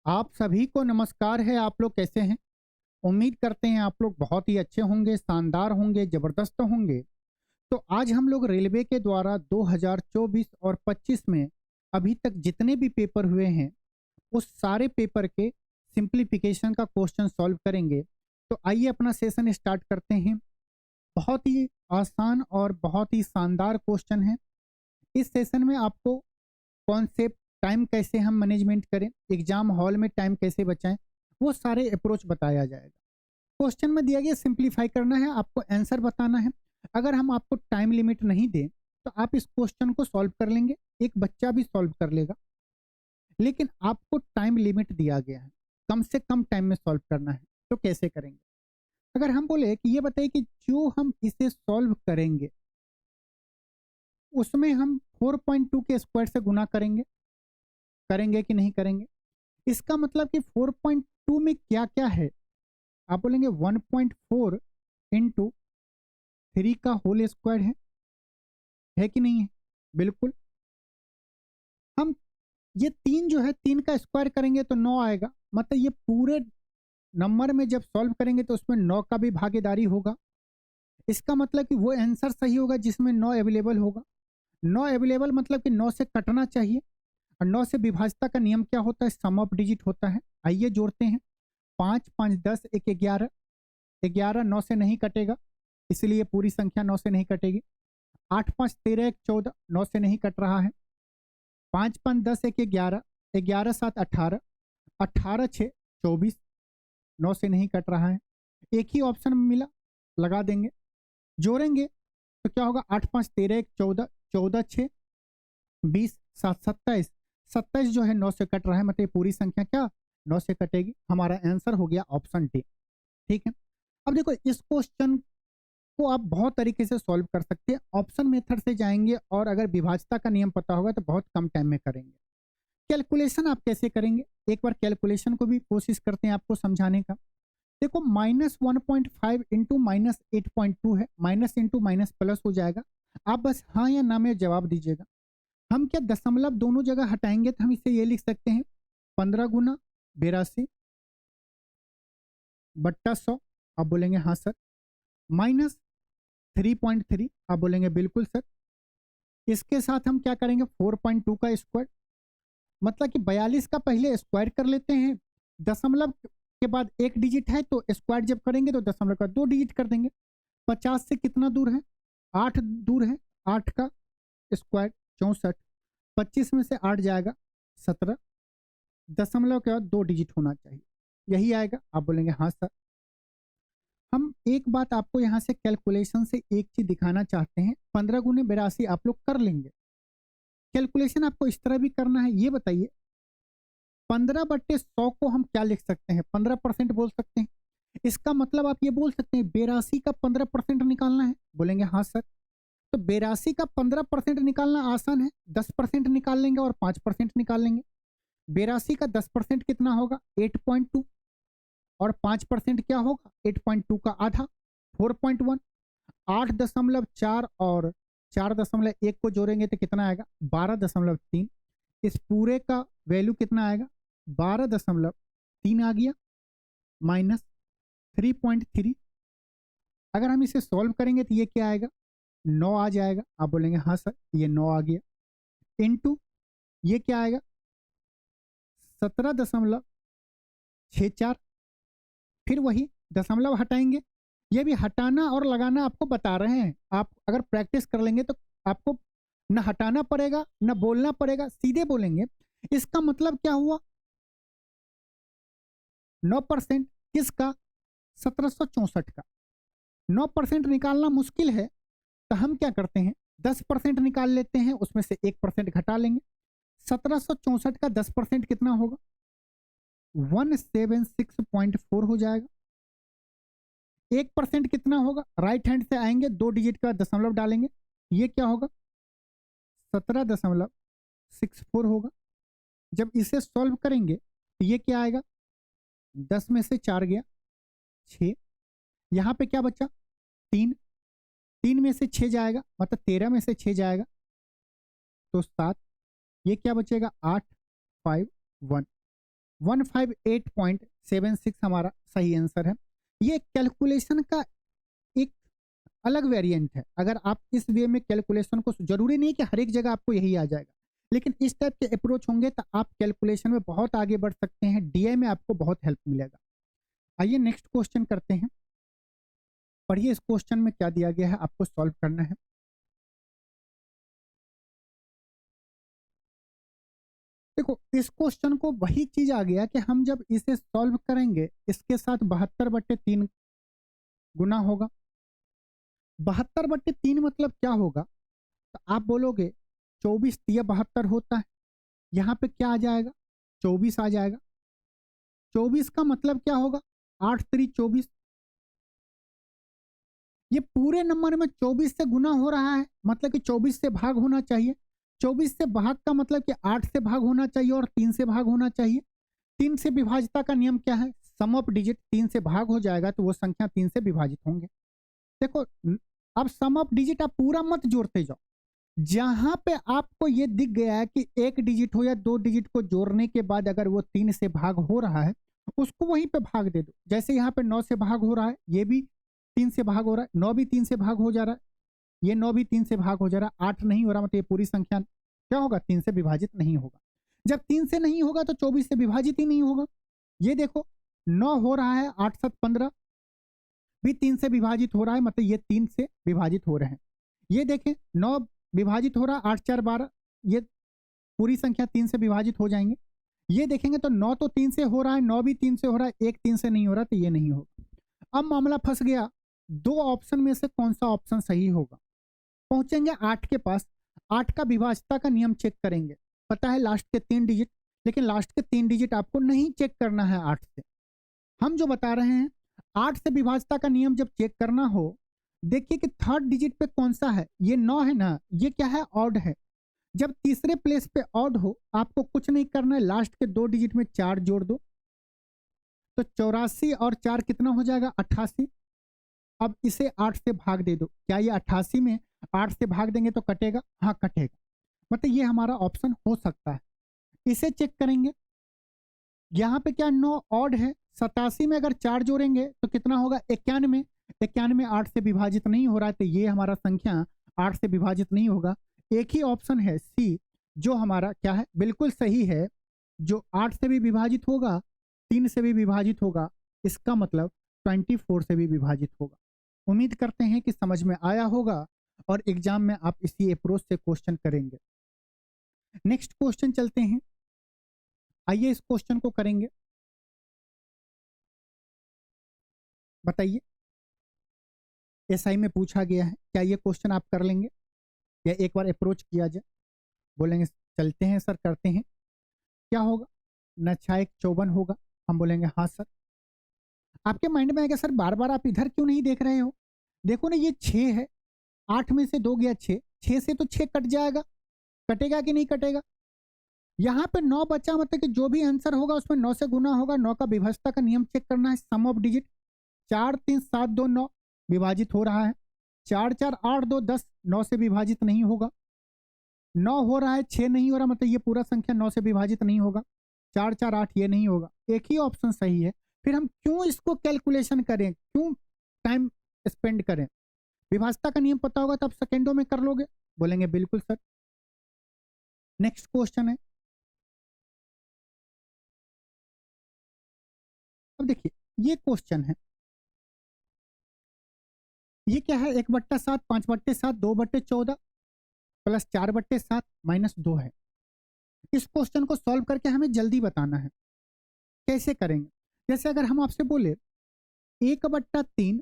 आप सभी को नमस्कार है। आप लोग कैसे हैं? उम्मीद करते हैं आप लोग बहुत ही अच्छे होंगे, शानदार होंगे, जबरदस्त होंगे। तो आज हम लोग रेलवे के द्वारा 2024 और 25 में अभी तक जितने भी पेपर हुए हैं उस सारे पेपर के सिंप्लीफिकेशन का क्वेश्चन सॉल्व करेंगे। तो आइए अपना सेशन स्टार्ट करते हैं। बहुत ही आसान और बहुत ही शानदार क्वेश्चन है। इस सेशन में आपको कॉन्सेप्ट, टाइम कैसे हम मैनेजमेंट करें, एग्जाम हॉल में टाइम कैसे बचाएं, वो सारे अप्रोच बताया जाएगा। क्वेश्चन में दिया गया सिंप्लीफाई करना है, आपको आंसर बताना है। अगर हम आपको टाइम लिमिट नहीं दें तो आप इस क्वेश्चन को सॉल्व कर लेंगे, एक बच्चा भी सॉल्व कर लेगा। लेकिन आपको टाइम लिमिट दिया गया है, कम से कम टाइम में सॉल्व करना है। तो कैसे करेंगे? अगर हम बोले कि ये बताइए कि जो हम इसे सॉल्व करेंगे उसमें हम 4.2 के स्क्वायर से गुना करेंगे, करेंगे कि नहीं करेंगे? इसका मतलब कि 4.2 में क्या क्या है? आप बोलेंगे 1.4 इंटू 3 का होल स्क्वायर है कि नहीं है? बिल्कुल। हम ये 3 जो है 3 का स्क्वायर करेंगे तो 9 आएगा। मतलब ये पूरे नंबर में जब सॉल्व करेंगे तो उसमें 9 का भी भागीदारी होगा। इसका मतलब कि वो आंसर सही होगा जिसमें 9 अवेलेबल होगा। 9 अवेलेबल मतलब कि 9 से कटना चाहिए। और 9 से विभाज्यता का नियम क्या होता है? सम ऑफ डिजिट होता है। आइए जोड़ते हैं। 5 5 10 1 11। 11 9 से नहीं कटेगा, इसलिए पूरी संख्या 9 से नहीं कटेगी। 8 5 13 1 14, 9 से नहीं कट रहा है। 5 5 10 1 11, 11 7 18, 18 6 24, 9 से नहीं कट रहा है। एक ही ऑप्शन मिला, लगा देंगे। जोड़ेंगे तो क्या होगा? 8 5 13 1 14, 14 6 20 7 27, 27 जो है 9 से कट रहा है, मतलब पूरी संख्या क्या 9 से कटेगी। हमारा आंसर हो गया ऑप्शन डी। ठीक है। अब देखो, इस क्वेश्चन को आप बहुत तरीके से सॉल्व कर सकते हैं। ऑप्शन मेथड से जाएंगे और अगर विभाज्यता का नियम पता होगा तो बहुत कम टाइम में करेंगे। कैलकुलेशन आप कैसे करेंगे? एक बार कैलकुलेशन को भी कोशिश करते हैं आपको समझाने का। देखो, -1.5 इंटू -8.2 है। माइनस इंटू माइनस प्लस हो जाएगा। आप बस हाँ या ना में जवाब दीजिएगा। हम क्या दशमलव दोनों जगह हटाएंगे तो हम इसे ये लिख सकते हैं 15 गुना 82 बट्टा 100। आप बोलेंगे हाँ सर। माइनस 3.3। आप बोलेंगे बिल्कुल सर। इसके साथ हम क्या करेंगे? 4.2 का स्क्वायर। मतलब कि 42 का पहले स्क्वायर कर लेते हैं। दशमलव के बाद एक डिजिट है तो स्क्वायर जब करेंगे तो दशमलव का 2 डिजिट कर देंगे। 50 से कितना दूर है? 8 दूर है। 8 का स्क्वायर 64। 25 में से 8 जाएगा 17। दशमलव के बाद 2 डिजिट होना चाहिए, यही आएगा। आप बोलेंगे हाँ सर। हम एक बात आपको यहाँ से कैलकुलेशन से एक चीज दिखाना चाहते हैं। 15 गुने 82 आप लोग कर लेंगे। कैलकुलेशन आपको इस तरह भी करना है। ये बताइए 15/100 को हम क्या लिख सकते हैं? 15% बोल सकते हैं। इसका मतलब आप ये बोल सकते हैं 82 का 15% निकालना है। बोलेंगे हाँ सर। तो 82 का 15% निकालना आसान है। 10% निकाल लेंगे और 5% निकाल लेंगे। 82 का 10% कितना होगा? 8.2। और 5% क्या होगा? 8.2 का आधा 4.1। 8.4 और 4.1 को जोड़ेंगे तो कितना आएगा? 12.3। इस पूरे का वैल्यू कितना आएगा? 12.3 आ गया माइनस 3.3। अगर हम इसे सॉल्व करेंगे तो ये क्या आएगा? 9 आ जाएगा। आप बोलेंगे हाँ सर, ये 9 आ गया। इनटू ये क्या आएगा? 17.64। फिर वही दशमलव हटाएंगे। ये भी हटाना और लगाना आपको बता रहे हैं। आप अगर प्रैक्टिस कर लेंगे तो आपको न हटाना पड़ेगा न बोलना पड़ेगा, सीधे बोलेंगे। इसका मतलब क्या हुआ? 9%। किसका? 1764 का। 9% निकालना मुश्किल है तो हम क्या करते हैं? 10% निकाल लेते हैं, उसमें से 1% घटा लेंगे। 1764 का 10% कितना होगा? 176.4 हो जाएगा। 1% कितना होगा? राइट हैंड से आएंगे, 2 डिजिट का दशमलव डालेंगे। ये क्या होगा? 17.64 होगा। जब इसे सॉल्व करेंगे तो ये क्या आएगा? 10 में से 4 गया 6। यहाँ पे क्या बचा? 3। 3 में से 6 जाएगा, मतलब 13 में से 6 जाएगा तो 7। ये क्या बचेगा? 8 5 1। 158.76 हमारा सही आंसर है। ये कैलकुलेशन का एक अलग वेरिएंट है। अगर आप इस वे में कैलकुलेशन को, जरूरी नहीं कि हर एक जगह आपको यही आ जाएगा, लेकिन इस टाइप के अप्रोच होंगे तो आप कैलकुलेशन में बहुत आगे बढ़ सकते हैं। डीआई में आपको बहुत हेल्प मिलेगा। आइए नेक्स्ट क्वेश्चन करते हैं। पढ़िए इस क्वेश्चन में क्या दिया गया है, आपको सॉल्व करना है। देखो इस क्वेश्चन को वही चीज आ गया कि हम जब इसे सॉल्व करेंगे इसके साथ 72/3 गुना होगा। 72/3 मतलब क्या होगा, तो आप बोलोगे 24 तिया 72 होता है, यहाँ पे क्या आ जाएगा, 24 आ जाएगा। 24 का मतलब क्या होगा, 8 3 24। ये पूरे नंबर में 24 से गुना हो रहा है, मतलब कि 24 से भाग होना चाहिए। 24 से भाग का मतलब कि 8 से भाग होना चाहिए और 3 से भाग होना चाहिए। 3 से विभाजिता का नियम क्या है, सम ऑफ डिजिट 3 से भाग हो जाएगा तो वो संख्या 3 से विभाजित होंगे। देखो अब सम ऑफ डिजिट आप पूरा मत जोड़ते जाओ, जहां पे आपको ये दिख गया है कि एक डिजिट हो या दो डिजिट को जोड़ने के बाद अगर वो 3 से भाग हो रहा है उसको वहीं पे भाग दे दो। जैसे यहाँ पे 9 से भाग हो रहा है, ये भी 3 से भाग हो रहा है, 9 भी 3 से भाग हो जा रहा है, ये 9 भी 3 से भाग हो जा रहा है, 8 नहीं हो रहा, मतलब ये पूरी संख्या क्या होगा, 3 से विभाजित नहीं होगा। जब 3 से नहीं होगा तो 24 से विभाजित ही नहीं होगा। ये देखो 9 हो रहा है, 8 7 15 भी 3 से विभाजित हो रहा है, मतलब ये 3 से विभाजित हो रहे हैं। ये देखें 9 विभाजित हो रहा है, 8 4 12, ये पूरी संख्या 3 से विभाजित हो जाएंगे। ये देखेंगे तो 9 तो 3 से हो रहा है, 9 भी 3 से हो रहा है, एक 3 से नहीं हो रहा, तो ये नहीं होगा। अब मामला फंस गया, दो ऑप्शन में से कौन सा ऑप्शन सही होगा। पहुंचेंगे 8 के पास, 8 का विभाज्यता का नियम चेक करेंगे। पता है लास्ट के 3 डिजिट, लेकिन लास्ट के 3 डिजिट आपको नहीं चेक करना है 8 से। हम जो बता रहे हैं 8 से विभाज्यता का नियम जब चेक करना हो, देखिए कि थर्ड डिजिट पे कौन सा है, ये 9 है ना, ये क्या है, ऑड है। जब तीसरे प्लेस पे ऑड हो आपको कुछ नहीं करना है, लास्ट के 2 डिजिट में 4 जोड़ दो, तो 84 और 4 कितना हो जाएगा, 88। अब इसे 8 से भाग दे दो, क्या ये 88 में 8 से भाग देंगे तो कटेगा, हाँ कटेगा, मतलब ये हमारा ऑप्शन हो सकता है। इसे चेक करेंगे, यहाँ पे क्या 9 ऑड है, 87 में अगर 4 जोड़ेंगे तो कितना होगा, 91। 91 8 से विभाजित नहीं हो रहा है, तो ये हमारा संख्या 8 से विभाजित नहीं होगा। एक ही ऑप्शन है सी जो हमारा क्या है, बिल्कुल सही है, जो 8 से भी विभाजित होगा, 3 से भी विभाजित होगा, इसका मतलब 24 से भी विभाजित होगा। उम्मीद करते हैं कि समझ में आया होगा और एग्जाम में आप इसी अप्रोच से क्वेश्चन करेंगे। नेक्स्ट क्वेश्चन चलते हैं, आइए इस क्वेश्चन को करेंगे। बताइए एसआई में पूछा गया है, क्या ये क्वेश्चन आप कर लेंगे या एक बार अप्रोच किया जाए। बोलेंगे चलते हैं सर करते हैं। क्या होगा, न 6 1 54 होगा, हम बोलेंगे हाँ सर। आपके माइंड में आएगा सर बार बार आप इधर क्यों नहीं देख रहे हो, देखो ना ये 6 है, 8 में से 2 गया 6, 6 से तो 6 कट जाएगा, कटेगा कि नहीं कटेगा। यहाँ पे 9 बचा, मतलब कि जो भी आंसर होगा उसमें 9 से गुना होगा। 9 का विभाज्यता का नियम चेक करना है, सम ऑफ डिजिट 4 3 7 2 9 विभाजित हो रहा है, 4 4 8 2 10, 9 से विभाजित नहीं होगा। 9 हो रहा है, 6 नहीं हो रहा, मतलब ये पूरा संख्या 9 से विभाजित नहीं होगा। 4 4 8 ये नहीं होगा, एक ही ऑप्शन सही है। फिर हम क्यों इसको कैलकुलेशन करें, क्यों टाइम स्पेंड करें। विभाज्यता का नियम पता होगा तो आप सेकेंडों में कर लोगे। बोलेंगे बिल्कुल सर। नेक्स्ट क्वेश्चन है, अब देखिए ये क्वेश्चन है, ये क्या है, 1/7 5/7 2/14 प्लस 4/7 -2 है। इस क्वेश्चन को सॉल्व करके हमें जल्दी बताना है, कैसे करेंगे। जैसे अगर हम आपसे बोले 1/3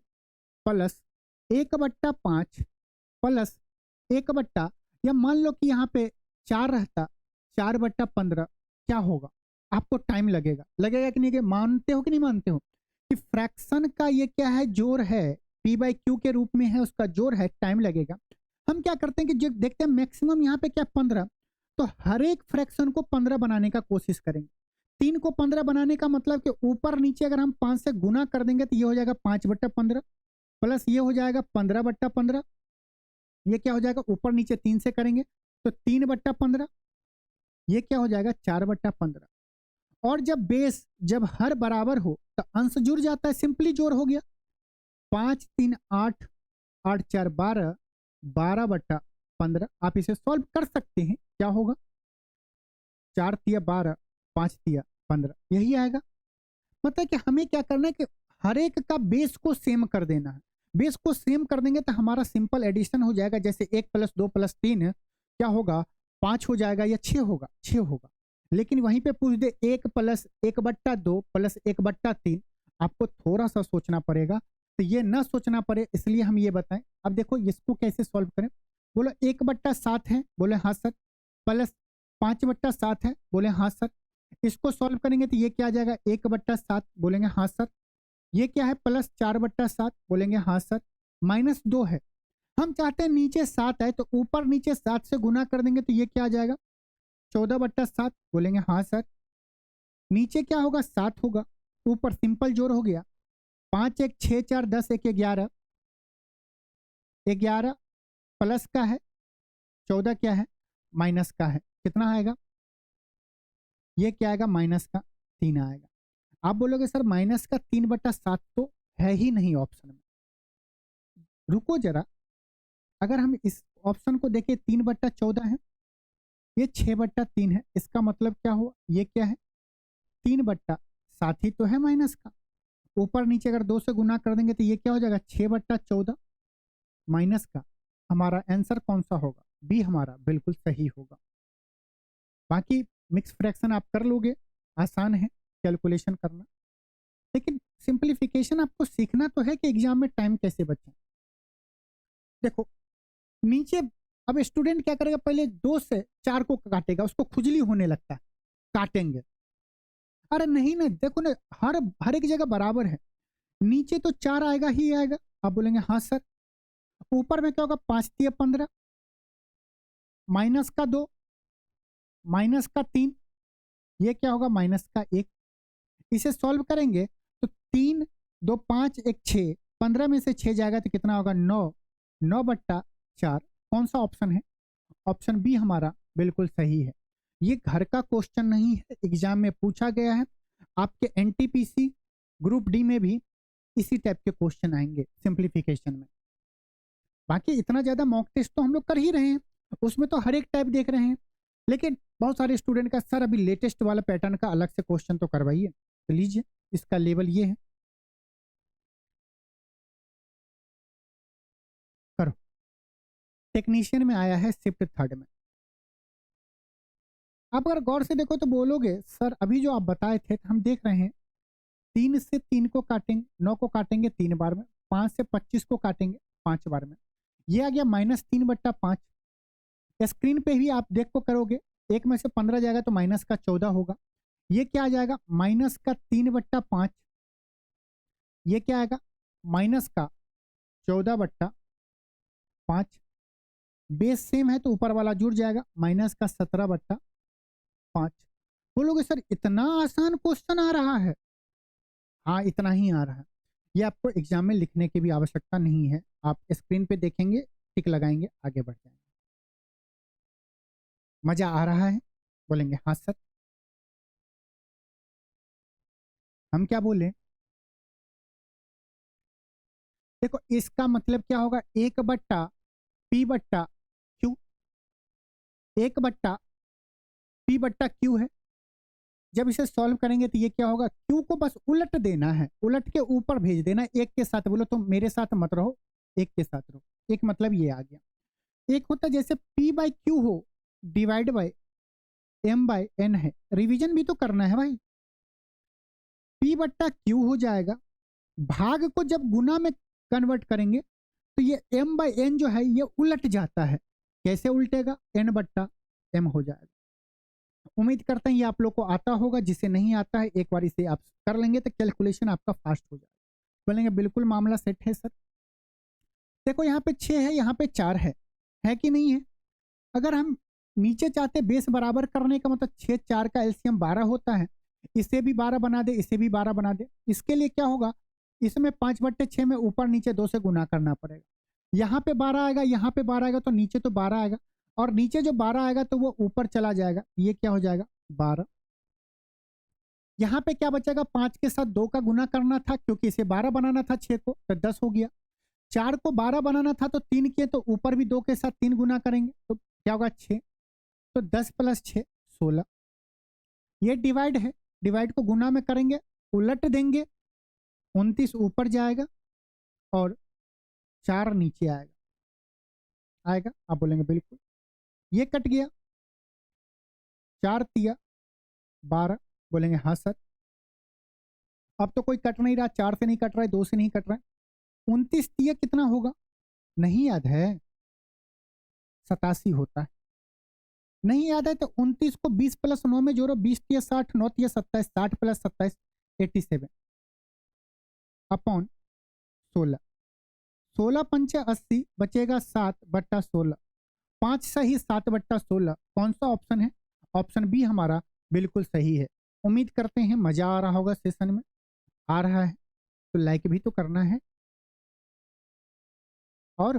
प्लस 1/5 प्लस 1 या मान लो कि यहाँ पे 4 रहता, 4/15 क्या होगा। आपको टाइम लगेगा, लगेगा कि नहीं, मानते हो कि नहीं मानते हो कि फ्रैक्शन का ये क्या है, जोड़ है, p/q के रूप में है, उसका जोड़ है, टाइम लगेगा। हम क्या करते हैं कि जो देखते हैं मैक्सिमम यहाँ पे क्या 15, तो हर एक फ्रैक्शन को 15 बनाने का कोशिश करेंगे। 3 को 15 बनाने का मतलब कि ऊपर नीचे अगर हम 5 से गुना कर देंगे तो ये हो जाएगा 5/15 प्लस ये हो जाएगा 15/15, ये क्या हो जाएगा, ऊपर नीचे 3 से करेंगे तो 3/15, ये क्या हो जाएगा 4/15, और जब बेस जब हर बराबर हो तो अंश जुड़ जाता है, सिंपली जोड़ हो गया। 5 3 8, 8 4 12, 12/15। आप इसे सॉल्व कर सकते हैं। क्या होगा? 4 तिया 12, 5 तिया 15, यही आएगा। मतलब कि हमें क्या करना है कि हर एक का बेस को सेम कर देना है। बेस को सेम कर देंगे तो हमारा सिंपल एडिशन हो जाएगा। जैसे 1 + 2 + 3 क्या होगा? 5 हो जाएगा या 6 होगा? 6 होगा। लेकिन वहीं पे पूछ दे 1 + 1/2 + 1/3, आपको थोड़ा सा सोचना पड़ेगा। तो ये ना सोचना पड़े इसलिए हम ये बताएं। अब देखो इसको कैसे सॉल्व करें। बोलो 1/7 है, बोले हाँ सर। प्लस 5/7 है, बोले हाँ सर। इसको सॉल्व करेंगे तो ये क्या आ जाएगा? 1/7, बोलेंगे हाँ सर। ये क्या है? प्लस 4/7, बोलेंगे हाँ सर। -2 है। हम चाहते हैं नीचे 7 है, तो ऊपर नीचे 7 से गुना कर देंगे तो ये क्या आ जाएगा? 14/7, बोलेंगे हाँ सर। नीचे क्या होगा? 7 होगा। ऊपर सिंपल जोड़ हो गया। 5 1 6 4 10 1 11, 11 प्लस का है, 14 क्या है? माइनस का है। कितना आएगा? ये क्या आएगा? माइनस का 3 आएगा। आप बोलोगे सर -3/7 तो है ही नहीं ऑप्शन में। रुको जरा, अगर हम इस ऑप्शन को देखें 3/14 है, ये 6/3 है। इसका मतलब क्या हुआ? ये क्या है? 3/7 ही तो है माइनस का। ऊपर नीचे अगर 2 से गुना कर देंगे तो ये क्या हो जाएगा? 6/14 माइनस का। हमारा आंसर कौन सा होगा? बी हमारा बिल्कुल सही होगा। बाकी मिक्स फ्रैक्शन आप कर लोगे, आसान है कैलकुलेशन करना। लेकिन सिंप्लीफिकेशन आपको सीखना तो है कि एग्जाम में टाइम कैसे बचे। देखो नीचे, अब स्टूडेंट क्या करेगा? पहले 2 से 4 को काटेगा, उसको खुजली होने लगता है, काटेंगे। अरे नहीं ना, देखो ना, हर एक जगह बराबर है। नीचे तो 4 आएगा ही आएगा। आप बोलेंगे हाँ सर। ऊपर में क्या होगा? 5 तिया 15, -2, -3, ये क्या होगा? -1। इसे सॉल्व करेंगे तो 3 2 5 1 6, 15 में से 6 जाएगा तो कितना होगा? 9, 9/4। कौन सा ऑप्शन है? ऑप्शन बी हमारा बिल्कुल सही है। ये घर का क्वेश्चन नहीं है, एग्जाम में पूछा गया है। आपके एनटीपीसी ग्रुप डी में भी इसी टाइप के क्वेश्चन आएंगे सिंप्लीफिकेशन में। बाकी इतना ज्यादा मॉक टेस्ट तो हम लोग कर ही रहे हैं, उसमें तो हर एक टाइप देख रहे हैं। लेकिन बहुत सारे स्टूडेंट का सर अभी लेटेस्ट वाला पैटर्न का अलग से क्वेश्चन तो करवाइए। तो लीजिए, इसका लेवल ये है, करो। टेक्नीशियन में आया है शिफ्ट थर्ड में। आप अगर गौर से देखो तो बोलोगे सर अभी जो आप बताए थे हम देख रहे हैं 3 से 3 को काटेंगे, 9 को काटेंगे 3 बार में, 5 से 25 को काटेंगे 5 बार में। ये आ गया -3/5। स्क्रीन पे भी आप देख को करोगे, 1 में से 15 जाएगा तो -14 होगा। ये क्या आ जाएगा? -3/5। ये क्या आएगा? -14/5। बेस सेम है तो ऊपर वाला जुड़ जाएगा, -17/5। बोलोगे सर इतना आसान क्वेश्चन आ रहा है? हाँ इतना ही आ रहा है। ये आपको एग्जाम में लिखने की भी आवश्यकता नहीं है, आप स्क्रीन पे देखेंगे, टिक लगाएंगे, आगे बढ़ जाएंगे। मजा आ रहा है? बोलेंगे हाँ सर। हम क्या बोले? देखो इसका मतलब क्या होगा? 1/P/Q, 1/P/Q है। जब इसे सॉल्व करेंगे तो ये क्या होगा? Q को बस उलट देना है, उलट के ऊपर भेज देना है। एक के साथ बोलो तो मेरे साथ मत रहो, एक के साथ रहो। एक मतलब ये आ गया। एक होता जैसे P/Q हो डिवाइड बाय M/N है, रिवीजन भी तो करना है भाई। P/Q हो जाएगा, भाग को जब गुना में कन्वर्ट करेंगे तो ये M/N जो है ये उलट जाता है। कैसे उल्टेगा? N/M हो जाएगा। उम्मीद करते हैं ये आप लोग को आता होगा, जिसे नहीं आता है एक बार इसे आप कर लेंगे तो कैलकुलेशन आपका फास्ट हो जाएगा। बोलेंगे बिल्कुल मामला सेट है सर। देखो यहाँ पे 6 है, यहाँ पे 4 है कि नहीं है? अगर हम नीचे चाहते बेस बराबर करने का मतलब 6 4 का एलसीएम 12 होता है, इसे भी 12 बना दे, इसे भी 12 बना दे। इसके लिए क्या होगा? इसमें 5/6 में ऊपर नीचे 2 से गुना करना पड़ेगा। यहाँ पे 12 आएगा, यहाँ पे 12 आएगा, तो नीचे तो 12 आएगा, और नीचे जो 12 आएगा तो वो ऊपर चला जाएगा। ये क्या हो जाएगा? 12। यहाँ पे क्या बचेगा, 5 के साथ 2 का गुना करना था क्योंकि इसे 12 बनाना था 6 को, तो 10 हो गया। 4 को 12 बनाना था तो 3 किए, तो ऊपर भी 2 के साथ 3 गुना करेंगे तो क्या होगा 6, तो 10 प्लस 6 16। ये डिवाइड है, डिवाइड को गुना में करेंगे, उलट देंगे, 29 ऊपर जाएगा और 4 नीचे आएगा। आएगा, आप बोलेंगे बिल्कुल। ये कट गया, 4 तिया 12, बोलेंगे हाँ सर। अब तो कोई कट नहीं रहा, 4 से नहीं कट रहा है, 2 से नहीं कट रहा है। 29 तिया कितना होगा, नहीं याद है, 87 होता है। नहीं याद है तो 29 को 20 प्लस 9 में जोड़ो, 20 तिया 60, 9 तिया 27, 60 प्लस 27 87 अपॉन 16। 16 पंचे 80, बचेगा 7/16। 5 सही 7/16। कौन सा ऑप्शन है, ऑप्शन बी हमारा बिल्कुल सही है। उम्मीद करते हैं मजा आ रहा होगा सेशन में। आ रहा है तो लाइक भी तो करना है और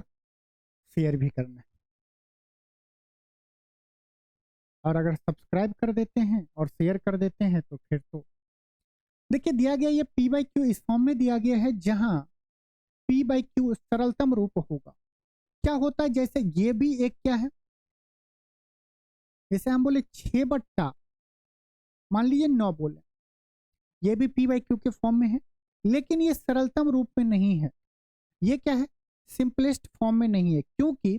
शेयर भी करना है, और अगर सब्सक्राइब कर देते हैं और शेयर कर देते हैं तो फिर तो देखिए दिया गया, ये पी बाई क्यू इस फॉर्म में दिया गया है जहां पी बाई क्यू सरलतम रूप होगा। क्या होता है, जैसे ये भी एक क्या है, जैसे हम बोले 6/, मान लीजिए 9 बोले, ये भी पी बाई क्यू के फॉर्म में है, लेकिन ये सरलतम रूप में नहीं है। ये क्या है, सिंपलेस्ट फॉर्म में नहीं है, क्योंकि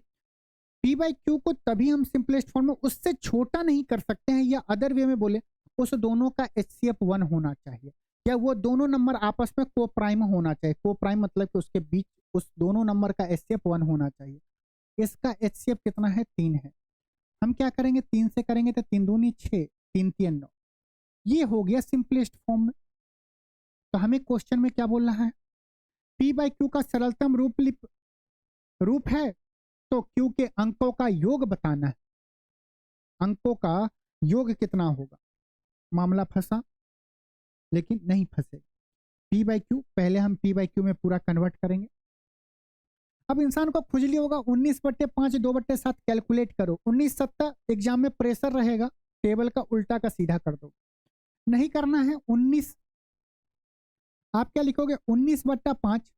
पी बाई क्यू को तभी हम सिंपलेस्ट फॉर्म में उससे छोटा नहीं कर सकते हैं, या अदर वे में बोले उस दोनों का HCF 1 होना चाहिए, या वो दोनों नंबर आपस में को प्राइम होना चाहिए। को प्राइम मतलब कि उसके बीच उस दोनों नंबर का HCF 1 होना चाहिए। इसका HCF कितना है, 3 है। हम क्या करेंगे, 3 से करेंगे तो 3 दूनी 6, 3 3 9। ये हो गया सिंपलेस्ट फॉर्म में। तो हमें क्वेश्चन में क्या बोल रहा है, पी बाई क्यू का सरलतम रूप है तो क्यू के अंकों का योग बताना है। अंकों का योग कितना होगा, मामला फंसा, लेकिन नहीं फंसेगा। पी बाई क्यू, पहले हम पी बाई क्यू में पूरा कन्वर्ट करेंगे। अब इंसान को खुजली होगा, 19/5 2/7 कैलकुलेट करो। 19 सत्ता एग्जाम में प्रेशर रहेगा, टेबल का उल्टा का सीधा कर दो। नहीं करना है, 19 आप क्या लिखोगे, 19/5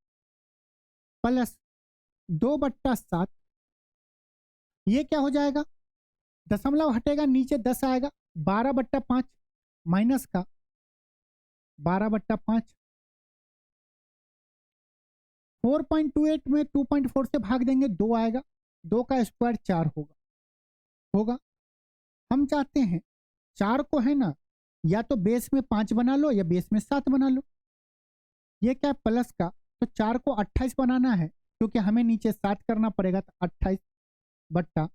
प्लस 2/7, ये क्या हो जाएगा, दशमलव हटेगा, नीचे 10 आएगा, 12/5 माइनस का 12/5, 4.28 में 2.4 से भाग देंगे, 2 आएगा, 2 का स्क्वायर 4 होगा। होगा, हम चाहते हैं 4 को है ना, या तो बेस में 5 बना लो या बेस में 7 बना लो। ये क्या है, प्लस का, तो 4 को 28 बनाना है, क्योंकि हमें नीचे 7 करना पड़ेगा, तो 28/7।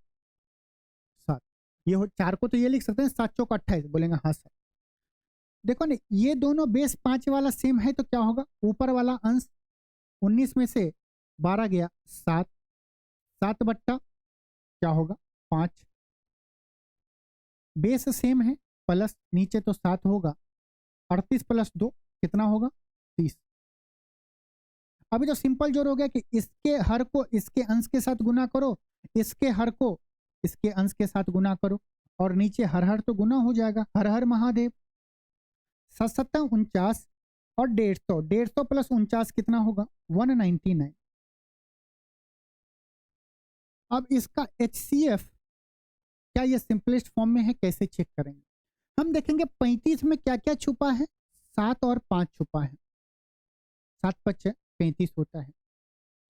ये हो, 4 को तो ये लिख सकते हैं 7 चौक 28, बोलेंगे हाँ सर। देखो ना, ये दोनों बेस 5 वाला सेम है, तो क्या होगा, ऊपर वाला अंश 19 में से 12 गया 7, 7/, क्या होगा 5, बेस सेम है, प्लस नीचे तो 7 होगा, 38 प्लस 2 कितना होगा, 30। अभी तो सिंपल जोड़ हो गया कि इसके हर को इसके अंश के साथ गुना करो, इसके हर को इसके अंश के साथ गुना करो, और नीचे हर हर तो गुना हो जाएगा। हर हर महादेव। 7 49 और 150, 150 प्लस 49 कितना होगा, 199। अब इसका HCF क्या ये सिंपलेस्ट फॉर्म में है, कैसे चेक करेंगे, हम देखेंगे 35 में क्या क्या छुपा है, 7 और 5 छुपा है। 7 5 35 होता है।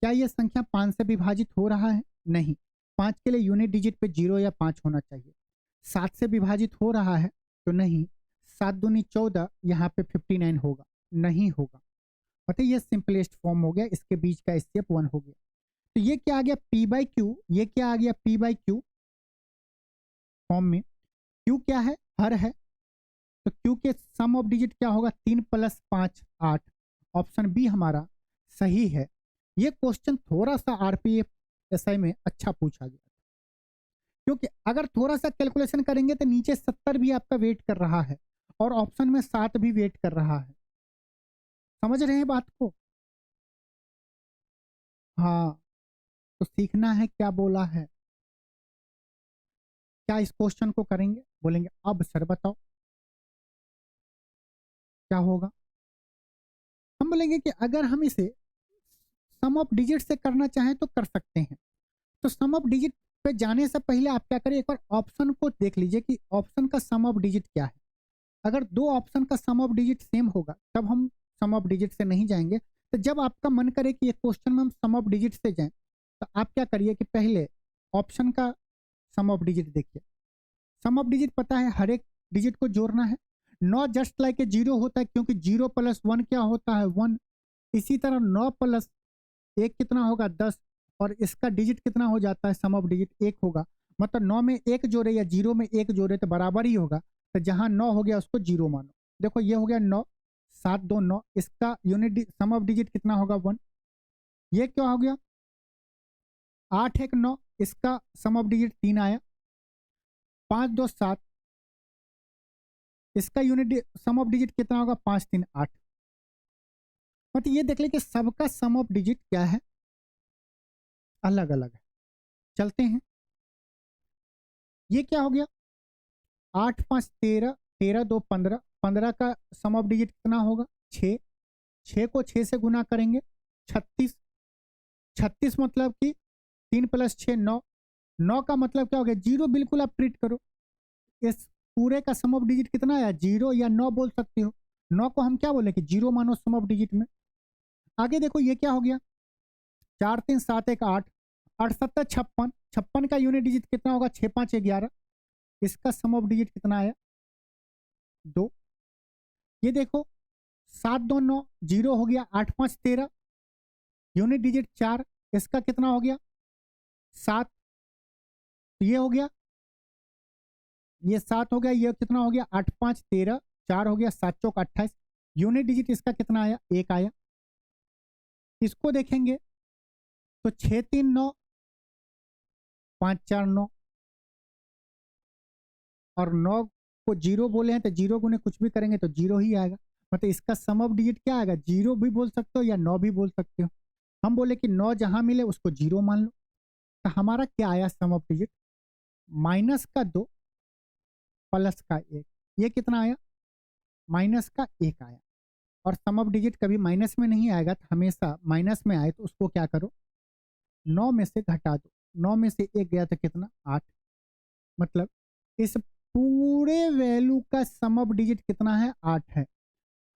क्या ये संख्या 5 से विभाजित हो रहा है, नहीं, 5 के लिए यूनिट डिजिट पे 0 या 5 होना चाहिए। 7 से विभाजित हो रहा है तो नहीं, 7 दूनी 14, यहाँ पे 59 होगा, नहीं होगा। बताइए, ये सिंपलेस्ट फॉर्म हो गया, इसके बीच का HCF 1 हो गया। तो ये क्या आ गया, P बाई क्यू, ये क्या आ गया, P बाई क्यू फॉर्म में। क्यू क्या है, हर है, तो क्यू के सम ऑफ डिजिट क्या होगा, 3 + 5 8। ऑप्शन बी हमारा सही है। ये क्वेश्चन थोड़ा सा RPF SI में अच्छा पूछा गया, क्योंकि अगर थोड़ा सा कैलकुलेशन करेंगे तो नीचे 70 भी आपका वेट कर रहा है, और ऑप्शन में 7 भी वेट कर रहा है। समझ रहे हैं बात को, हाँ। तो सीखना है क्या बोला है, क्या इस क्वेश्चन को करेंगे, बोलेंगे अब सर बताओ। क्या होगा? हम बोलेंगे कि अगर हम इसे सम ऑफ डिजिट से करना चाहें तो कर सकते हैं। तो सम ऑफ डिजिट पे जाने से पहले आप क्या करें, एक बार ऑप्शन को देख लीजिए कि ऑप्शन का सम ऑफ डिजिट क्या है। अगर दो ऑप्शन का सम ऑफ डिजिट सेम होगा तब हम सम ऑफ डिजिट से नहीं जाएंगे। तो जब आपका मन करे कि ये क्वेश्चन में हम सम ऑफ डिजिट से जाएं तो आप क्या करिए कि पहले ऑप्शन का सम ऑफ डिजिट देखिए। सम ऑफ डिजिट पता है, हर एक डिजिट को जोड़ना है। Not just like a zero होता है, क्योंकि जीरो प्लस वन क्या होता है, वन। इसी तरह 9 प्लस एक कितना होगा, 10। और इसका डिजिट कितना हो जाता है, सम ऑफ डिजिट 1 होगा। मतलब 9 में 1 जोड़े या 0 में 1 जोड़े तो बराबर ही होगा। तो जहां 9 हो गया उसको 0 मानो। देखो ये हो गया 9, 7 2 9, इसका यूनिट सम ऑफ डिजिट कितना होगा, 1। ये क्या हो गया, 8 1 9, इसका सम ऑफ डिजिट 3 आया। 5 2 7, इसका यूनिट सम ऑफ डिजिट कितना होगा, 5 3 8। मतलब ये देख ले कि सबका सम ऑफ डिजिट क्या है, अलग अलग है। चलते हैं, ये क्या हो गया, 8 5 13, 13 2 15, 15 का सम ऑफ डिजिट कितना होगा, 6। 6 को 6 से गुना करेंगे 36। 36 मतलब कि 3 प्लस 6 9। 9 का मतलब क्या हो गया, 0। बिल्कुल आप ट्रीट करो, इस पूरे का सम ऑफ डिजिट कितना आया, 0 या 9 बोल सकते हो। 9 को हम क्या बोले कि 0 मानो सम ऑफ डिजिट में। आगे देखो ये क्या हो गया, 4 3 7 1 8, 8 7 56। 56 का यूनिट डिजिट कितना होगा, 6 5 11, इसका सम ऑफ डिजिट कितना आया, 2। ये देखो 7 2 9, 0 हो गया। 8 5 13, यूनिट डिजिट 4, इसका कितना हो गया, 7। ये हो गया, ये 7 हो गया, ये कितना हो गया, 8 5 13, 4 हो गया, 7 चौक 28, यूनिट डिजिट इसका कितना आया, 1 आया। इसको देखेंगे तो 6 3 9, 5 4 9, और 9 को 0 बोले हैं तो 0 गुने कुछ भी करेंगे तो 0 ही आएगा। मतलब इसका सम ऑफ डिजिट क्या आएगा, 0 भी बोल सकते हो या 9 भी बोल सकते हो। हम बोले कि 9 जहां मिले उसको 0 मान लो। तो हमारा क्या आया सम ऑफ डिजिट, माइनस का 2 प्लस का 1। ये कितना आया, माइनस का 1 आया। और सम ऑफ डिजिट कभी माइनस में नहीं आएगा, तो हमेशा माइनस में आए तो उसको क्या करो, 9 में से घटा दो। 9 में से 1 गया तो कितना, 8। मतलब इस पूरे वैल्यू का सम ऑफ डिजिट कितना है, 8 है।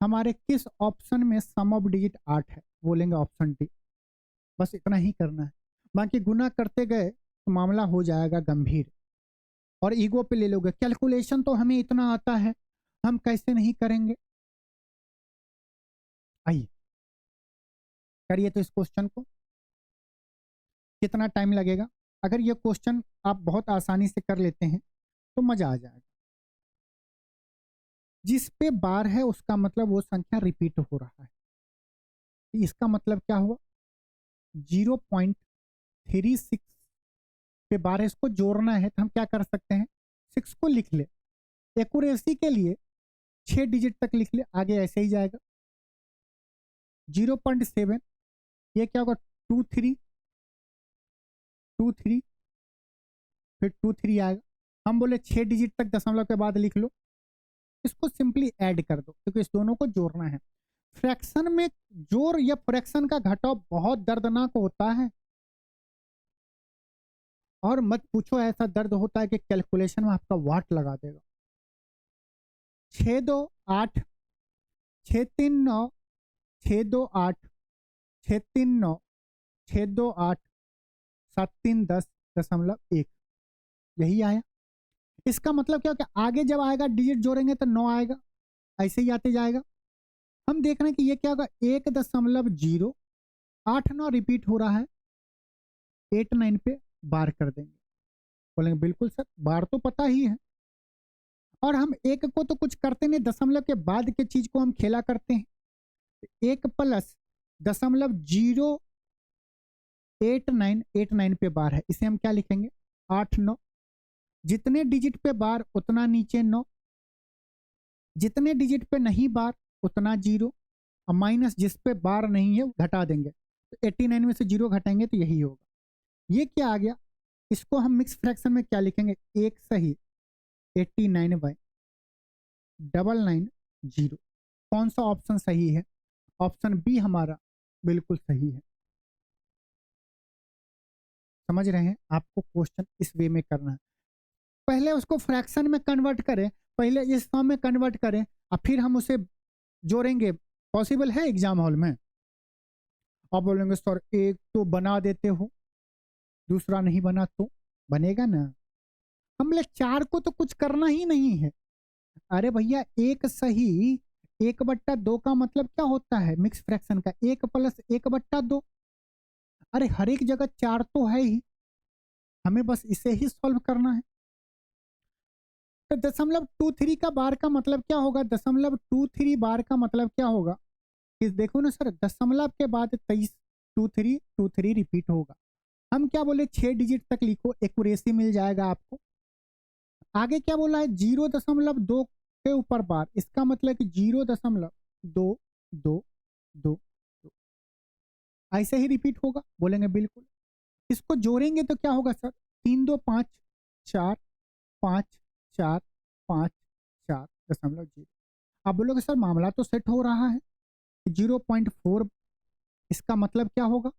हमारे किस ऑप्शन में सम ऑफ डिजिट 8 है, बोलेंगे ऑप्शन डी। बस इतना ही करना है, बाकी गुना करते गए तो मामला हो जाएगा गंभीर। और ईगो पे ले लोगे, कैलकुलेशन तो हमें इतना आता है, हम कैसे नहीं करेंगे। आइए करिए तो इस क्वेश्चन को, कितना टाइम लगेगा। अगर ये क्वेश्चन आप बहुत आसानी से कर लेते हैं तो मजा आ जाएगा। जिस पे बार है उसका मतलब वो संख्या रिपीट हो रहा है। इसका मतलब क्या हुआ, 0.36 पे बार है, इसको जोड़ना है तो हम क्या कर सकते हैं, 6 को लिख ले। एक्यूरेसी के लिए 6 डिजिट तक लिख ले, आगे ऐसे ही जाएगा। 0.7, ये क्या होगा, 2 3 2 3, फिर 2 3 आएगा। हम बोले 6 डिजिट तक दशमलव के बाद लिख लो। इसको सिंपली ऐड कर दो क्योंकि इस दोनों को जोड़ना है। फ्रैक्शन में जोड़ या फ्रैक्शन का घटाव बहुत दर्दनाक होता है, और मत पूछो ऐसा दर्द होता है कि कैलकुलेशन में आपका वाट लगा देगा। 6 2 8, 6 3 9, 6 2 8, 6 3 9, 6 2 8, 7 3 10.1, यही आया। इसका मतलब क्या हो, कि आगे जब आएगा डिजिट जोड़ेंगे तो 9 आएगा, ऐसे ही आते जाएगा। हम देख रहे हैं कि ये क्या होगा, 1.0, 8 9 रिपीट हो रहा है, 8 9 पे बार कर देंगे। बोलेंगे बिल्कुल सर, बार तो पता ही है। और हम एक को तो कुछ करते नहीं, दशमलव के बाद के चीज को हम खेला करते हैं। 1 प्लस 0.89 पे बार है, इसे हम क्या लिखेंगे, 8 9। जितने डिजिट पे बार उतना नीचे 9, जितने डिजिट पे नहीं बार उतना 0, और माइनस जिस पे बार नहीं है घटा देंगे। तो 89 में से 0 घटाएंगे तो यही होगा। ये क्या आ गया, इसको हम मिक्स फ्रैक्शन में क्या लिखेंगे, एक सही 89/990। कौन सा ऑप्शन सही है? ऑप्शन बी हमारा बिल्कुल सही है। समझ रहे हैं? आपको क्वेश्चन इस वे में करना है, पहले उसको फ्रैक्शन में कन्वर्ट करें, पहले इस फॉर्म में कन्वर्ट करें और फिर हम उसे जोड़ेंगे। पॉसिबल है एग्जाम हॉल में? आप बोलेंगे सर एक तो बना देते हो, दूसरा नहीं बना तो बनेगा ना। हम बोले चार को तो कुछ करना ही नहीं है। अरे भैया एक सही 1/2 का मतलब क्या होता है मिक्स फ्रैक्शन का? 1 + 1/2। अरे हर एक जगह चार तो है ही, हमें बस इसे ही सॉल्व करना है। तो 0.23 का बार का मतलब क्या होगा? 0.23 बार का मतलब क्या होगा कि देखो ना सर, दशमलव के बाद 23 23 रिपीट होगा। हम क्या बोले 6 डिजिट तक लिखो, एक्यूरेसी मिल जाएगा आपको। आगे क्या बोला है? 0.2 के ऊपर बार, इसका मतलब कि 0.22222 ऐसे ही रिपीट होगा। बोलेंगे बिल्कुल। इसको जोड़ेंगे तो क्या होगा सर? 3 2 5 4 5 4 5 4.0। आप बोलोगे सर मामला तो सेट हो रहा है, 0.4 इसका मतलब क्या होगा?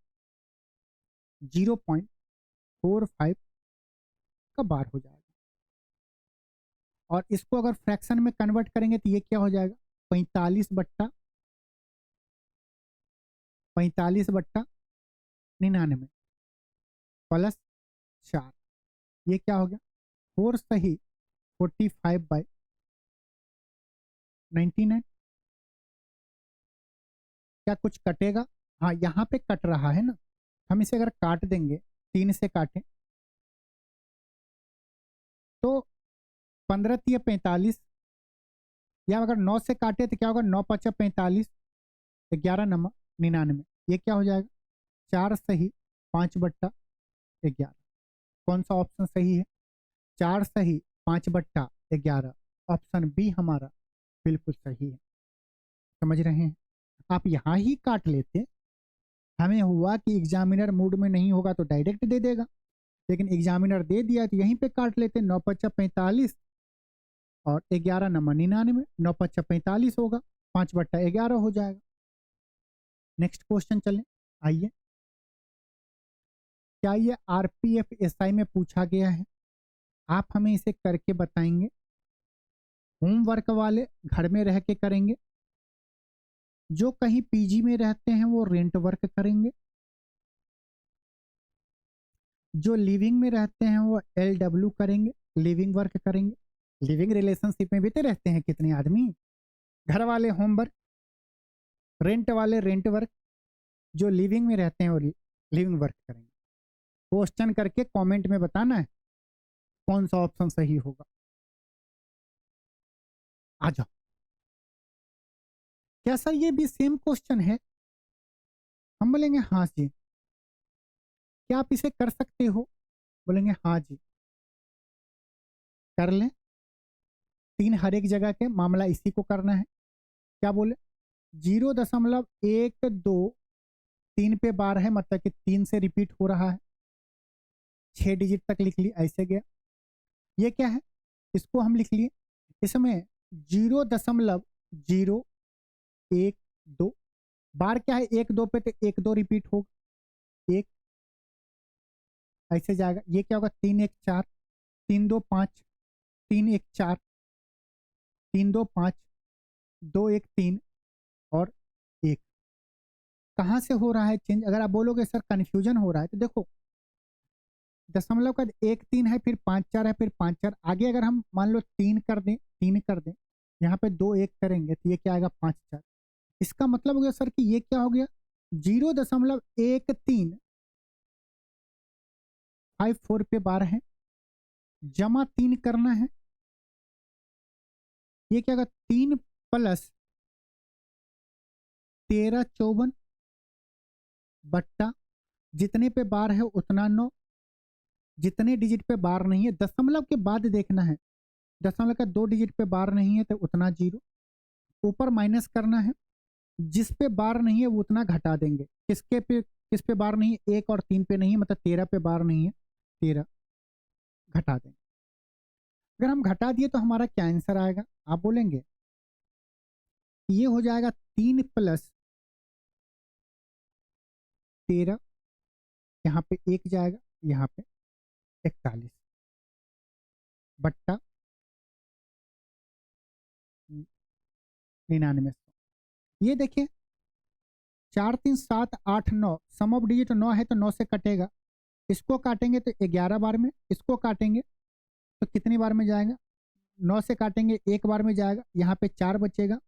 0.45 का बार हो जाएगा। और इसको अगर फ्रैक्शन में कन्वर्ट करेंगे तो ये क्या हो जाएगा? 45/99 +4। ये क्या हो गया? 4 सही 45/99। क्या कुछ कटेगा? हाँ यहाँ पे कट रहा है ना, हम इसे अगर काट देंगे, 3 से काटें तो 15 × 45, या अगर 9 से काटे तो क्या होगा? 9 × 5 = 45, 11 × 99। ये क्या हो जाएगा? 4 सही 5/11। कौन सा ऑप्शन सही है? 4 सही 5/11, ऑप्शन बी हमारा बिल्कुल सही है। समझ रहे हैं? आप यहाँ ही काट लेते, हमें हुआ कि एग्जामिनर मूड में नहीं होगा तो डायरेक्ट दे देगा, लेकिन एग्जामिनर दे दिया तो यहीं पे काट लेते। 9 × 5 = 45 और 11 × 99, 9 × 5 = 45 होगा, 5/11 हो जाएगा। नेक्स्ट क्वेश्चन चलें, आइए। क्या ये आरपीएफ एसआई में पूछा गया है? आप हमें इसे करके बताएंगे। होमवर्क वाले घर में रह के करेंगे, जो कहीं पीजी में रहते हैं वो रेंट वर्क करेंगे, जो लिविंग में रहते हैं वो LW करेंगे, लिविंग वर्क करेंगे। लिविंग रिलेशनशिप में भी तो रहते हैं कितने आदमी। घर वाले होमवर्क, रेंट वाले रेंट वर्क, जो लिविंग में रहते हैं वो लिविंग वर्क करेंगे। क्वेश्चन करके कमेंट में बताना है कौन सा ऑप्शन सही होगा। आ जाओ। क्या सर ये भी सेम क्वेश्चन है? हम बोलेंगे हाँ जी। क्या आप इसे कर सकते हो? बोलेंगे हाँ जी कर लें। 3 हर एक जगह के मामला इसी को करना है। क्या बोले? 0.123 पे बार है, मतलब कि 3 से रिपीट हो रहा है। 6 डिजिट तक लिख ली, ऐसे गया। ये क्या है? इसको हम लिख लिए। इसमें 0.012 बार क्या है? 1 2 पे तो 1 2 रिपीट होगा, 1 ऐसे जाएगा। ये क्या होगा? 3 1 4, 3 2 5, 3 1 4, 3 2 5, 2 1 3 और 1। कहाँ से हो रहा है चेंज? अगर आप बोलोगे सर कंफ्यूजन हो रहा है तो देखो, दशमलव का 1 3 है, फिर 5 4 है, फिर 5 4 आगे अगर हम मान लो 3 कर दें, 3 कर दें, यहाँ पे 2 1 करेंगे तो ये क्या आएगा? 5 4। इसका मतलब हो गया सर कि ये क्या हो गया? 0.1354 पे बार है, जमा 3 करना है। ये क्या होगा? 3 + 13 54 बट्टा जितने पे बार है उतना 9, जितने डिजिट पे बार नहीं है, दशमलव के बाद देखना है। दशमलव का 2 डिजिट पे बार नहीं है तो उतना 0, ऊपर माइनस करना है। जिस पे बार नहीं है वो उतना घटा देंगे। किस पे बार नहीं है? 1 और 3 पे नहीं है, मतलब 13 पे बार नहीं है, 13 घटा देंगे। अगर हम घटा दिए तो हमारा क्या आंसर आएगा? आप बोलेंगे ये हो जाएगा 3 + 13, यहाँ पे 1 जाएगा, यहाँ पे 41 बट्टा 99। ये देखिए 4 3 7 8 9, सम ऑफ डिजिट 9 है तो 9 से कटेगा, इसको काटेंगे तो 11 बार में, इसको काटेंगे तो कितनी बार में जाएगा, 9 से काटेंगे 1 बार में जाएगा, यहाँ पे 4 बचेगा,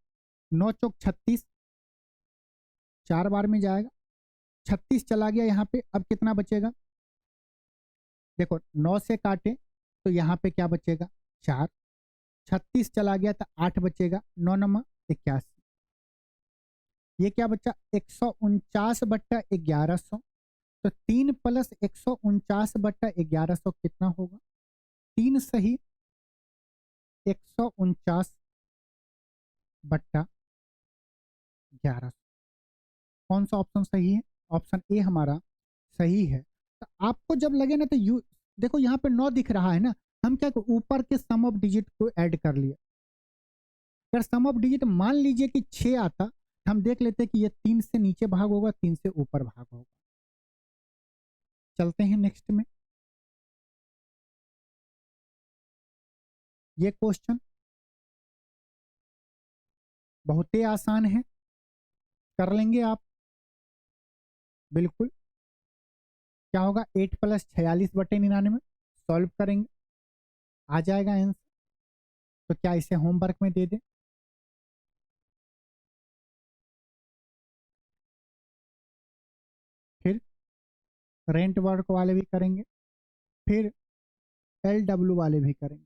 9 चौक 36, 4 बार में जाएगा, 36 चला गया यहाँ पे, अब कितना बचेगा, देखो 9 से काटे तो यहाँ पे क्या बचेगा 4, 36 चला गया तो 8 बचेगा, 9 9 81, ये क्या बच्चा 149 बट्टा 1100, तो 3 + 149 बट्टा 1100 कितना होगा, 3 सही 149 बट्टा 1100। कौन सा ऑप्शन सही है, ऑप्शन ए हमारा सही है। तो आपको जब लगे ना तो यू देखो यहाँ पे 9 दिख रहा है ना, हम क्या ऊपर के सम ऑफ डिजिट को ऐड कर लिए, अगर सम ऑफ डिजिट मान लीजिए कि 6 आता, हम देख लेते कि ये 3 से नीचे भाग होगा, 3 से ऊपर भाग होगा। चलते हैं नेक्स्ट में, ये क्वेश्चन बहुत ही आसान है, कर लेंगे आप बिल्कुल। क्या होगा 8 + 46 बटे 99, सॉल्व करेंगे आ जाएगा आंसर। तो क्या इसे होमवर्क में दे दें, फिर रेंट वर्क वाले भी करेंगे, फिर LW वाले भी करेंगे।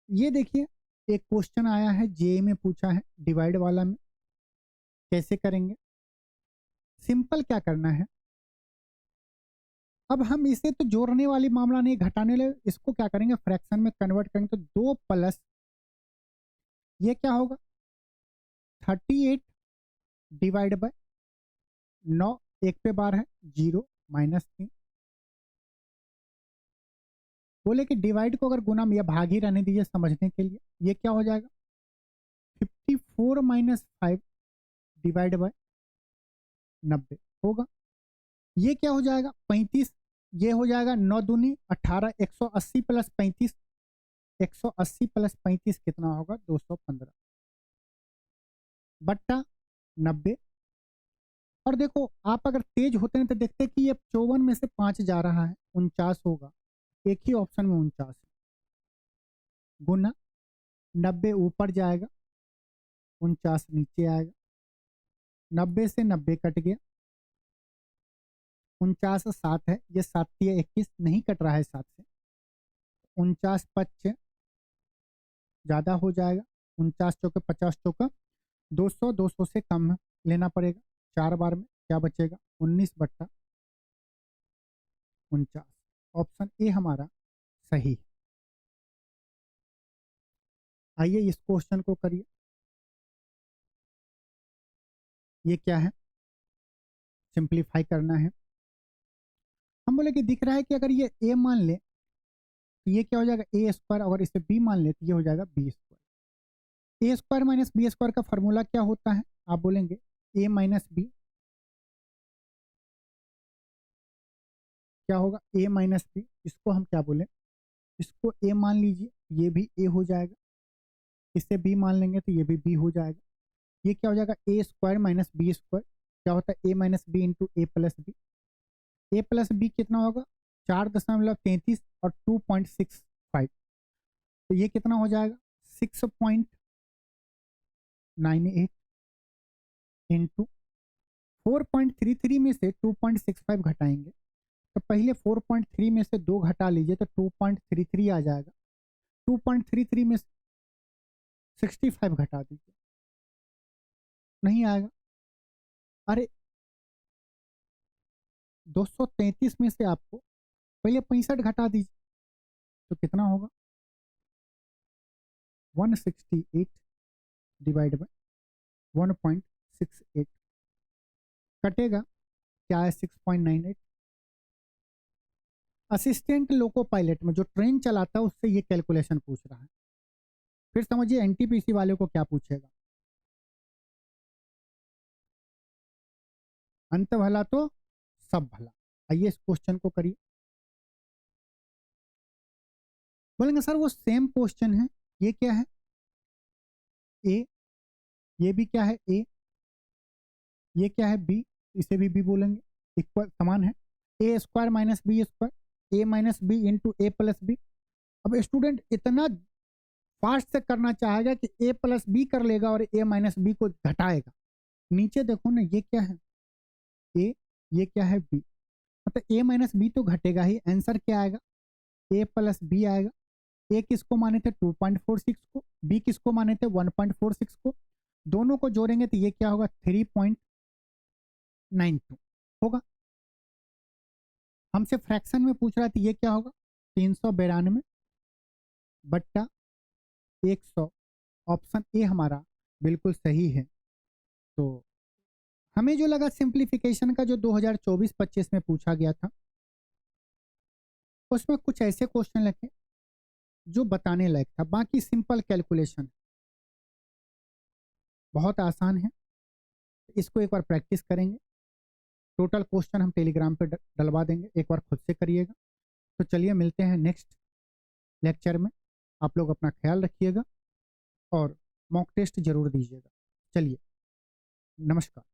ये देखिए एक क्वेश्चन आया है जे में, पूछा है डिवाइड वाला में, कैसे करेंगे, सिंपल क्या करना है, अब हम इसे तो जोड़ने वाली मामला नहीं, घटाने वाले, इसको क्या करेंगे फ्रैक्शन में कन्वर्ट करेंगे, तो 2 + ये क्या होगा 38 डिवाइड बाय 9, 1 पे बार है 0 -3, बोले कि डिवाइड को अगर गुना में या भाग ही रहने दीजिए समझने के लिए, ये क्या हो जाएगा 54 - 5 डिवाइड बाय 90 होगा, ये क्या हो जाएगा 35, ये हो जाएगा 9 दूनी 18, 180 + 35, 180 + 35 कितना होगा 215 बट्टा 90। और देखो आप अगर तेज होते हैं तो देखते हैं कि ये 54 में से 5 जा रहा है, 49 होगा, एक ही ऑप्शन में 49 है, गुना 90 ऊपर जाएगा 49 नीचे आएगा, 90 से 90 कट गया, 49 7 है, ये 7 × 21 नहीं कट रहा है 7 से, 49 25 ज़्यादा हो जाएगा, 49 चौके 50 चौका 200, 200 से कम लेना पड़ेगा, 4 बार में क्या बचेगा 19 बट्टा 49, ऑप्शन ए हमारा सही है। आइए इस क्वेश्चन को करिए, ये क्या है सिंप्लीफाई करना है, हम बोले कि दिख रहा है कि अगर ये ए मान ले तो ये क्या हो जाएगा A², अगर इसे B मान ले तो ये हो जाएगा B²। A² - B² का फॉर्मूला क्या होता है, आप बोलेंगे A - B, क्या होगा A - B, इसको हम क्या बोले, इसको A मान लीजिए, ये भी A हो जाएगा, इसे B मान लेंगे तो ये भी B हो जाएगा, ये क्या हो जाएगा A² - B², क्या होता है A - B into A + B, A + B कितना होगा 4.33 और 2.65, तो ये कितना हो जाएगा 6.98 इंटू 4.33 में से 2.65 घटाएंगे, तो पहले 4.3 में से 2 घटा लीजिए तो 2.33 आ जाएगा, 2.33 में 65 घटा दीजिए, नहीं आएगा, अरे 233 में से आपको पहले 65 घटा दीजिए तो कितना होगा 168 डिवाइड बाय 1.68, कटेगा क्या है 6.98। असिस्टेंट लोको पायलट में जो ट्रेन चलाता है उससे ये कैलकुलेशन पूछ रहा है, फिर समझिए एनटीपीसी वाले को क्या पूछेगा, अंत भला तो सब भला। आइए इस क्वेश्चन को करिए। बोलेंगे सर वो सेम क्वेश्चन है, ये क्या है ए, ये भी क्या है ए, ये क्या है बी, इसे भी बी बोलेंगे, इक्वल समान है। ए स्क्वायर माइनस बी स्क्वायर, ए माइनस बी इंटू ए प्लस बी। अब स्टूडेंट इतना फास्ट से करना चाहेगा कि ए प्लस बी कर लेगा और ए माइनस बी को घटाएगा। नीचे देखो ना, ये क्या है ए, ये क्या है बी, मतलब ए माइनस बी तो घटेगा ही। आंसर क्या आएगा, ए प्लस बी आएगा। ए किसको माने थे 2.46 को, बी किसको माने थे 1.46 को, दोनों को जोड़ेंगे तो ये क्या होगा 3.92 होगा। हमसे फ्रैक्शन में पूछ रहा था, ये क्या होगा 392 बट्टा 100। ऑप्शन ए हमारा बिल्कुल सही है। तो हमें जो लगा सिंप्लीफिकेशन का जो 2024-25 में पूछा गया था, उसमें कुछ ऐसे क्वेश्चन लिखे जो बताने लायक था। बाकी सिंपल कैलकुलेशन, बहुत आसान है, इसको एक बार प्रैक्टिस करेंगे। टोटल क्वेश्चन हम टेलीग्राम पे डलवा देंगे, एक बार खुद से करिएगा। तो चलिए मिलते हैं नेक्स्ट लेक्चर में। आप लोग अपना ख्याल रखिएगा और मॉक टेस्ट जरूर दीजिएगा। चलिए, नमस्कार।